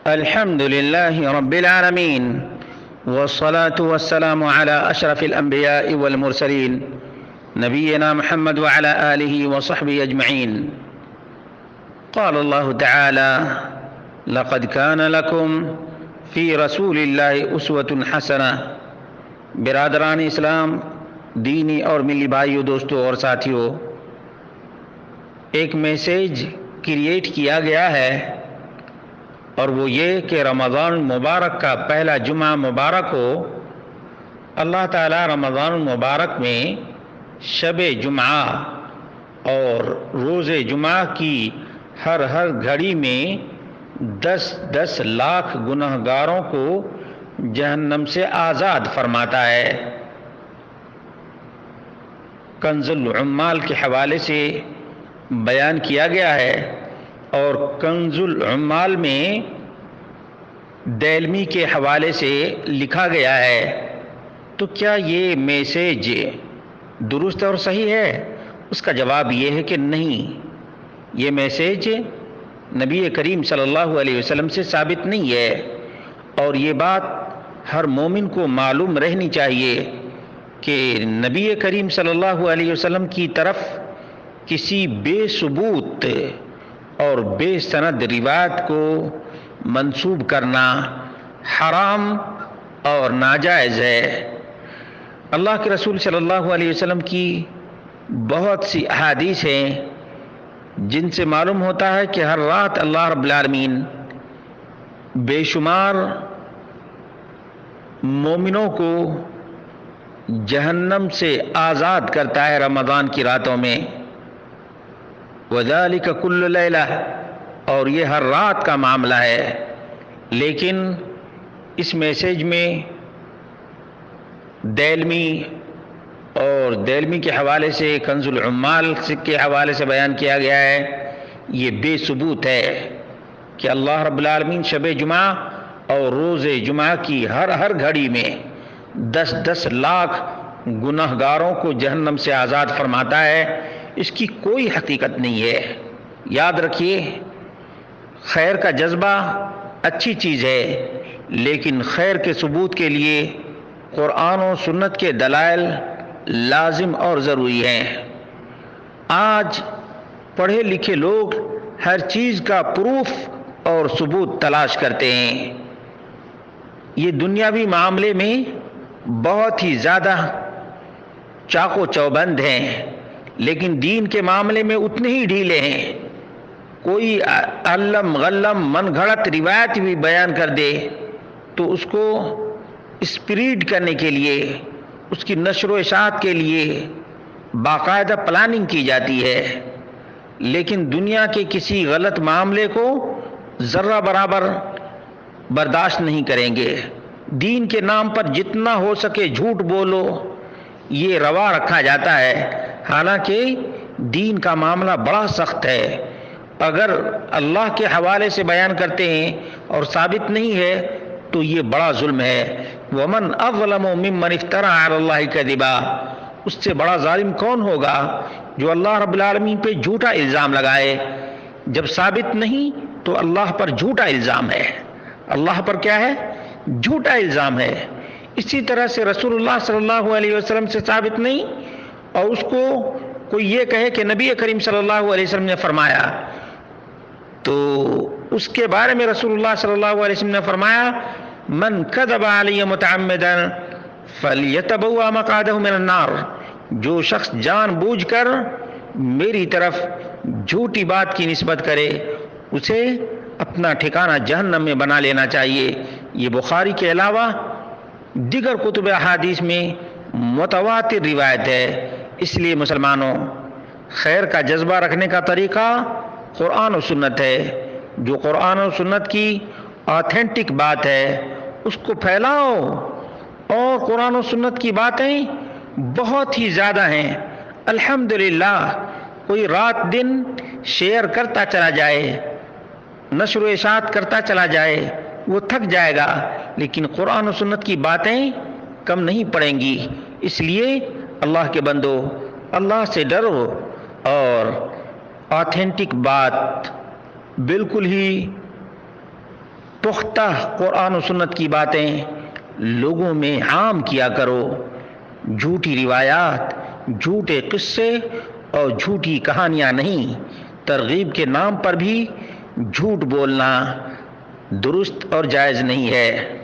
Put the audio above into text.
الحمد لله رب العالمين، والصلاة والسلام على أشرف الأنبياء والمرسلين نبينا محمد وعلى آله وصحبه أجمعين. قال الله تعالى: لقد كان لكم في رسول الله أسوة حسنة. برادران اسلام، دینی اور ملی بھائیوں، دوستوں اور ساتھیوں، ایک میسیج کریٹ کیا گیا ہے، اور وہ یہ کہ رمضان المبارک کا پہلا جمعہ مبارک ہو. اللہ تعالیٰ رمضان المبارک میں شب جمعہ اور روز جمعہ کی ہر گھڑی میں 10 لاکھ گنہگاروں کو جہنم سے آزاد فرماتا ہے. کنز العمال کے حوالے سے بیان کیا گیا ہے، اور کنز العمال میں دیلمی کے حوالے سے لکھا گیا ہے. تو کیا یہ میسیج درست اور صحیح ہے؟ اس کا جواب یہ ہے کہ نہیں. یہ میسیج نبی کریم صلی اللہ علیہ وسلم سے ثابت نہیں ہے، اور یہ بات ہر مومن کو معلوم رہنی چاہیے کہ نبی کریم صلی اللہ علیہ وسلم کی طرف کسی بے ثبوت اور بے سند روایت کو منسوب کرنا حرام اور ناجائز ہے. اللہ کے رسول صلی اللہ علیہ وسلم کی بہت سی احادیث ہیں جن سے معلوم ہوتا ہے کہ ہر رات اللہ رب العالمین بے شمار مومنوں کو جہنم سے آزاد کرتا ہے رمضان کی راتوں میں. وَذَلِكَ كُلُّ لَيْلَةٍ، اور یہ ہر رات کا معاملہ ہے. لیکن اس میسیج میں دیلمی اور دیلمی کے حوالے سے کنز العمال کے حوالے سے بیان کیا گیا ہے، یہ بے ثبوت ہے کہ اللہ رب العالمین شب جمعہ اور روز جمعہ کی ہر گھڑی میں 10 لاکھ گنہگاروں کو جہنم سے آزاد فرماتا ہے. اس کی کوئی حقیقت نہیں ہے. یاد رکھیے، خیر کا جذبہ اچھی چیز ہے، لیکن خیر کے ثبوت کے لیے قرآن و سنت کے دلائل لازم اور ضروری ہیں. آج پڑھے لکھے لوگ ہر چیز کا پروف اور ثبوت تلاش کرتے ہیں. یہ دنیاوی معاملے میں بہت ہی زیادہ چاق و چوبند ہیں، لیکن دین کے معاملے میں اتنے ہی ڈھیلے ہیں. کوئی علم غلم من گھڑت روایت بھی بیان کر دے تو اس کو اسپریڈ کرنے کے لیے، اس کی نشر و اشاعت کے لیے باقاعدہ پلاننگ کی جاتی ہے. لیکن دنیا کے کسی غلط معاملے کو ذرہ برابر برداشت نہیں کریں گے. دین کے نام پر جتنا ہو سکے جھوٹ بولو، یہ روا رکھا جاتا ہے. حالانکہ دین کا معاملہ بڑا سخت ہے. اگر اللہ کے حوالے سے بیان کرتے ہیں اور ثابت نہیں ہے تو یہ بڑا ظلم ہے. وَمَنْ أَظْلَمُ مِمَّنِ افْتَرَىٰ عَلَى اللَّهِ كَذِبًا، اس سے بڑا ظالم کون ہوگا جو اللہ رب العالمین پہ جھوٹا الزام لگائے. جب ثابت نہیں تو اللہ پر جھوٹا الزام ہے. اللہ پر کیا ہے؟ جھوٹا الزام ہے. اسی طرح سے رسول اللہ صلی اللہ علیہ وسلم سے ثابت نہیں، اور اس کو کوئی یہ کہے کہ نبی کریم صلی اللہ علیہ وسلم نے فرمایا، تو اس کے بارے میں رسول اللہ صلی اللہ علیہ وسلم نے فرمایا: من کذب علی متعمدا فلیتبوأ مقعدہ من النار، جو شخص جان بوجھ کر میری طرف جھوٹی بات کی نسبت کرے اسے اپنا ٹھکانہ جہنم میں بنا لینا چاہیے. یہ بخاری کے علاوہ دیگر کتب احادیث میں متواتر روایت ہے. اس لیے مسلمانوں، خیر کا جذبہ رکھنے کا طریقہ قرآن و سنت ہے. جو قرآن و سنت کی آتھینٹک بات ہے اس کو پھیلاؤ، اور قرآن و سنت کی باتیں بہت ہی زیادہ ہیں. الحمدللہ کوئی رات دن شیئر کرتا چلا جائے، نشر و اشاعت کرتا چلا جائے، وہ تھک جائے گا، لیکن قرآن و سنت کی باتیں کم نہیں پڑیں گی. اس لیے اللہ کے بندو، اللہ سے ڈرو اور آتھینٹک بات بالکل ہی پختہ قرآن و سنت کی باتیں لوگوں میں عام کیا کرو. جھوٹی روایات، جھوٹے قصے اور جھوٹی کہانیاں نہیں. ترغیب کے نام پر بھی جھوٹ بولنا درست اور جائز نہیں ہے.